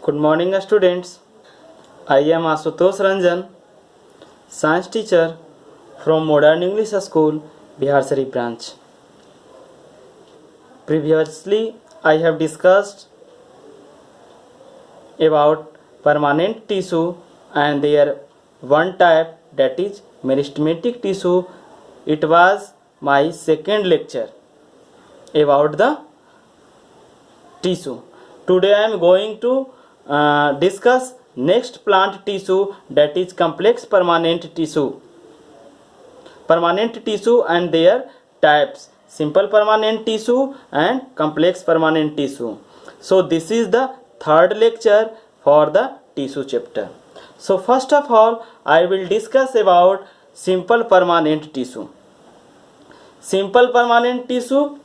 Good morning, students. I am Asutosh Ranjan, science teacher from Modern English School, Biharsari branch. Previously, I have discussed about permanent tissue and their one type, that is meristematic tissue. It was my second lecture about the tissue. Today I am going to discuss next plant tissue, that is complex permanent tissue. Permanent tissue and their types: simple permanent tissue and complex permanent tissue. So this is the third lecture for the tissue chapter. So first of all, I will discuss about simple permanent tissue. Simple permanent tissue.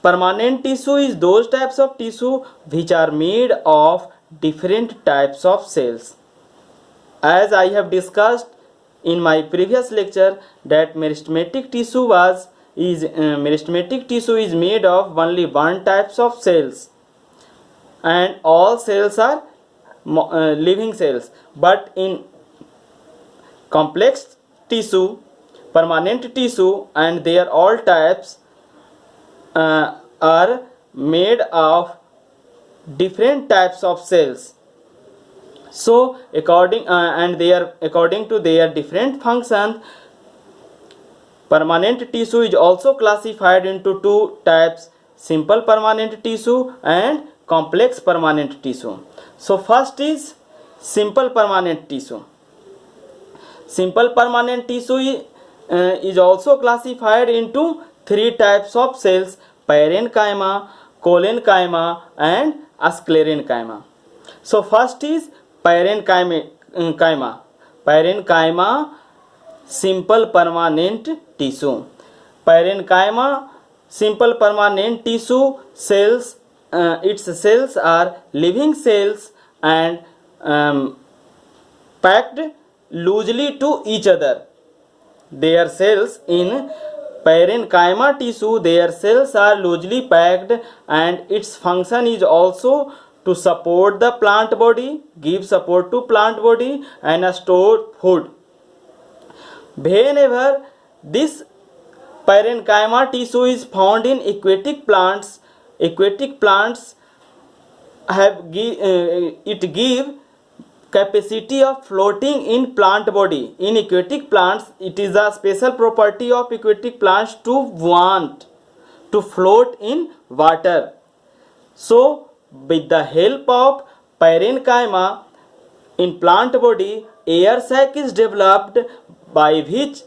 Permanent tissue is those types of tissue which are made of different types of cells. As I have discussed in my previous lecture, that meristematic tissue is made of only one types of cells, and all cells are living cells. But in complex tissue, permanent tissue and their all types are made of different types of cells. So according to their different functions, permanent tissue is also classified into two types: simple permanent tissue and complex permanent tissue. So first is simple permanent tissue. Simple permanent tissue is also classified into three types of cells: parenchyma, collenchyma and sclerenchyma. So first is parenchyma. Parenchyma, simple permanent tissue. Parenchyma, simple permanent tissue cells, its cells are living cells and packed loosely to each other. Their cells in parenchyma tissue, their cells are loosely packed, and its function is also to support the plant body, give support to plant body and store food. Whenever this parenchyma tissue is found in aquatic plants have it give capacity of floating in plant body. In aquatic plants, it is a special property of aquatic plants to want to float in water. So with the help of parenchyma in plant body, air sac is developed, by which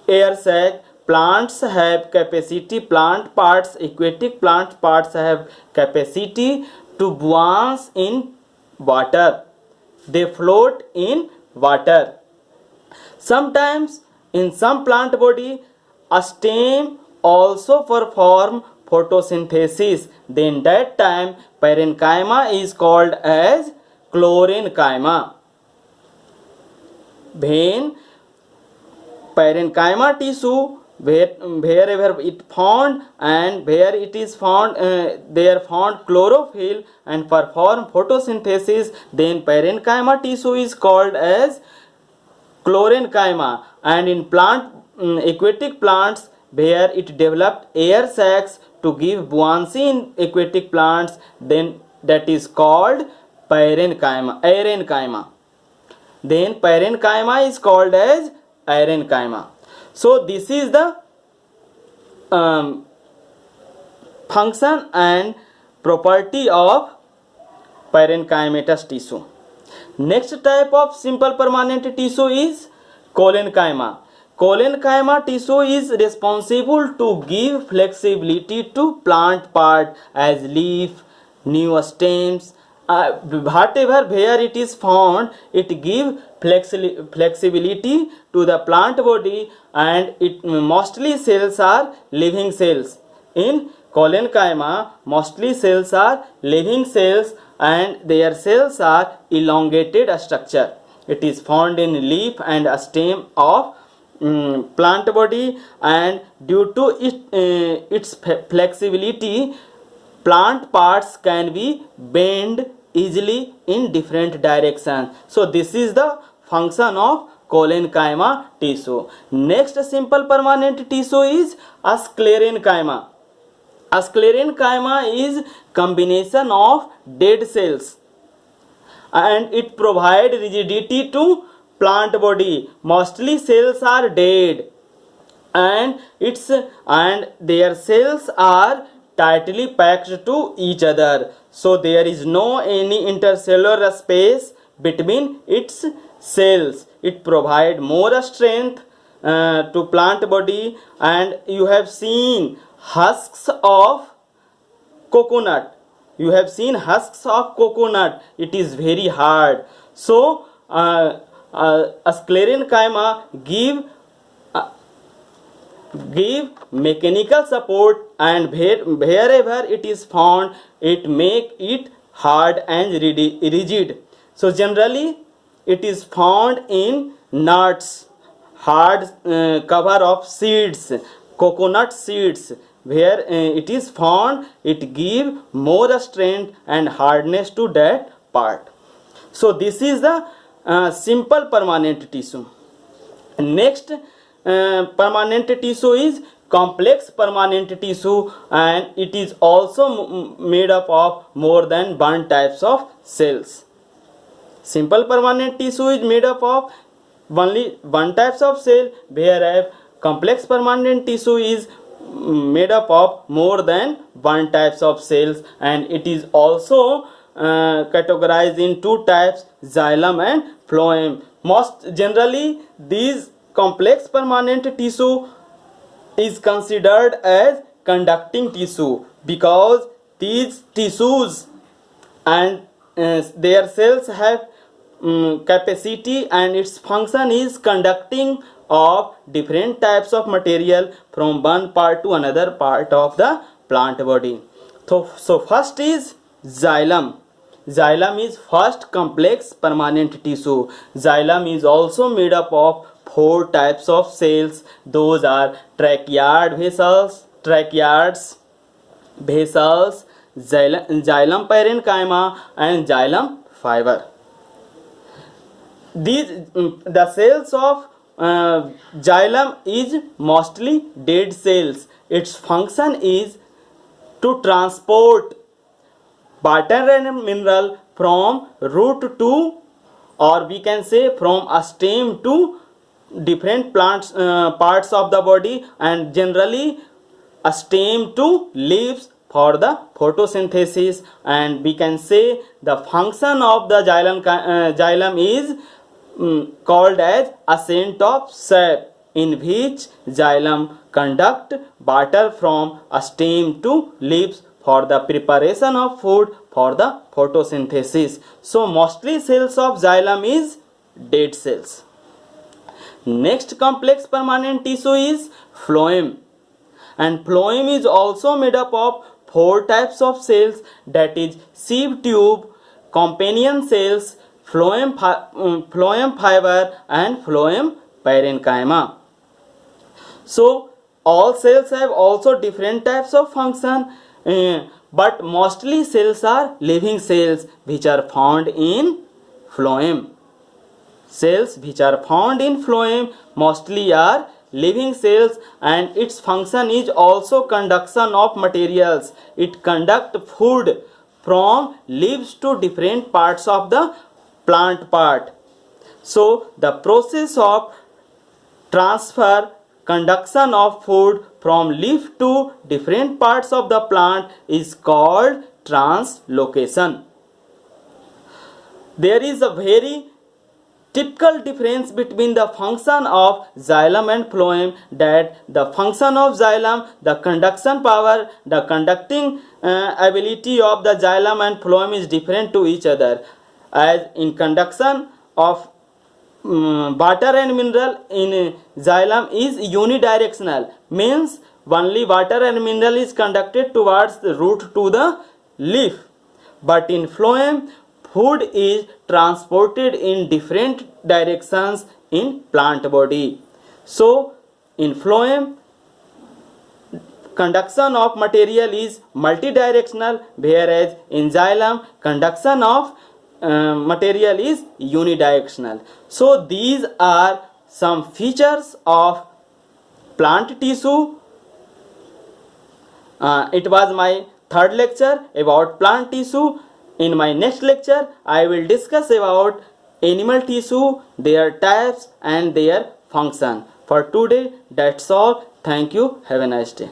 air sac plants have capacity, aquatic plant parts have capacity to buoy in water. They float in water. Sometimes in some plant body, a stem also perform photosynthesis. Then that time parenchyma is called as chlorenchyma. When parenchyma tissue, wherever it found and where it is found, they are found chlorophyll and perform photosynthesis, then parenchyma tissue is called as chlorenchyma. And in aquatic plants, where it developed air sacs to give buoyancy in aquatic plants, then that is called aerenchyma. Then parenchyma is called as aerenchyma. So this is the function and property of parenchymatous tissue. Next type of simple permanent tissue is collenchyma. Collenchyma tissue is responsible to give flexibility to plant part as leaf, new stems. Whatever where it is found, it give flexibility to the plant body, and it mostly cells are living cells. In collenchyma, mostly cells are living cells and their cells are elongated structure. It is found in leaf and stem of plant body, and due to its flexibility, plant parts can be bent easily in different directions. So this is the function of collenchyma tissue. Next simple permanent tissue is a sclerenchyma. A sclerenchyma is combination of dead cells and it provide rigidity to plant body. Mostly cells are dead and their cells are tightly packed to each other, so there is no any intercellular space between its cells. It provide more strength to plant body. And you have seen husks of coconut. You have seen husks of coconut. It is very hard. So a sclerenchyma give mechanical support, and wherever it is found it make it hard and rigid. So generally it is found in nuts, hard cover of seeds, coconut seeds. Where it is found, it give more strength and hardness to that part. So this is the simple permanent tissue. Next permanent tissue is complex permanent tissue, and it is also made up of more than one types of cells. Simple permanent tissue is made up of only one types of cell, whereas complex permanent tissue is made up of more than one types of cells, and it is also categorized in two types, xylem and phloem. Most generally these complex permanent tissue is considered as conducting tissue because these tissues and their cells have capacity and its function is conducting of different types of material from one part to another part of the plant body. So first is xylem. Xylem is first complex permanent tissue. Xylem is also made up of four types of cells. Those are trachyard vessels, xylem parenchyma and xylem fiber. The cells of xylem is mostly dead cells. Its function is to transport water and mineral from root to, or we can say from a stem to different plants parts of the body, and generally a stem to leaves for the photosynthesis. And we can say the function of the xylem is called as ascent of sap, in which xylem conduct water from a stem to leaves for the preparation of food for the photosynthesis. So mostly cells of xylem is dead cells. Next complex permanent tissue is phloem, and phloem is also made up of four types of cells, that is sieve tube, companion cells, phloem fiber and phloem parenchyma. So all cells have also different types of function, but mostly cells are living cells which are found in phloem. Cells which are found in phloem mostly are living cells, and its function is also conduction of materials. It conduct food from leaves to different parts of the plant part. So the process of transfer, conduction of food from leaf to different parts of the plant is called translocation. There is a very typical difference between the function of xylem and phloem, that the function of xylem, the conduction power, the conducting ability of the xylem and phloem is different to each other. As in conduction of water and mineral in xylem is unidirectional, means only water and mineral is conducted towards the root to the leaf, but in phloem food is transported in different directions in plant body. So in phloem conduction of material is multidirectional, whereas in xylem conduction of material is unidirectional. So these are some features of plant tissue. It was my third lecture about plant tissue. In my next lecture I will discuss about animal tissue, their types and their function. For today that's all. Thank you. Have a nice day.